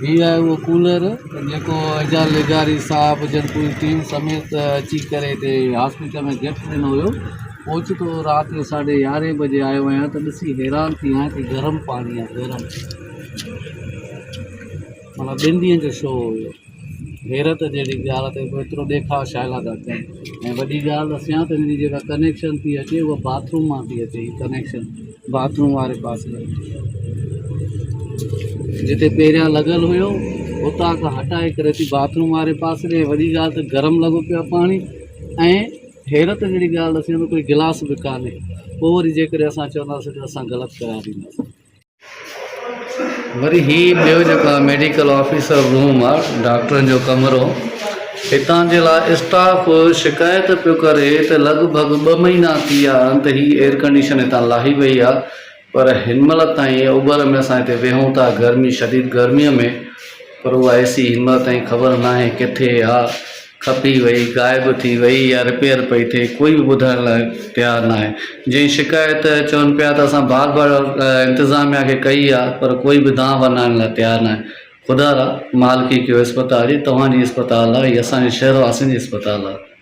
ही आहे उहो कूलर जेको एजाज लिगारी साहब जन पूरी टीम समेत अची करे हिते हॉस्पिटल में गिफ्ट ॾिनो हुयो। ओचितो राति जो 11:30 बजे आयो आहियां त ॾिसी हैरान थी आहियां कि गरम पाणी आहे, गरम माना 2 ॾींहंनि जो शो हुयो। हैरत जहिड़ी ॻाल्हि आहे त एतिरो ॾेखाव छा लाइ था कनि। ऐं वॾी ॻाल्हि दसियां त हिन जी जेका कनेक्शन थी अचे उहा बाथरूम मां थी अचे। कनेक्शन बाथरूम वारे पासे जिते पहिरियां लॻल हुयो उतां खां हटाए करे थी बाथरूम वारे पासे ॾे। वॾी ॻाल्हि त गरम लॻो पियो आहे पाणी। ऐं हैरत जहिड़ी ॻाल्हि दसियां त कोई गिलास बि कान्हे। पोइ वरी जेकॾहिं असां चवंदासीं त असां ग़लति करार ॾींदासीं। वरी हीउ ॿियो जेको आहे मेडिकल ऑफिसर रूम आहे, डॉक्टरनि जो कमरो। हितां जे लाइ स्टाफ शिकायत पियो करे त लॻभॻि 2 महीना थी विया आहिनि त हीअ एयर कंडीशन हितां लाही वई आहे, पर हिन महिल ताईं उबर में असां हिते वेहूं था गर्मी शदीद गर्मीअ में, पर उहा एसी हिन महिल ताईं ख़बर न आहे किथे आहे, खपी वई, गाइब थी वई या रिपेयर पई थिए, कोई बि ॿुधाइण लाइ तयारु न आहे। जंहिं शिकायत चवनि पिया त असां बार बार इंतिज़ामिया खे कई आहे, पर कोई बि दांव वञाइण लाइ तयारु न आहे। ख़ुदा मालिकी कयो इस्पताल जी, तव्हांजी इस्पताल आहे, हीअ असांजे शहर वासियुनि जी इस्पताल आहे।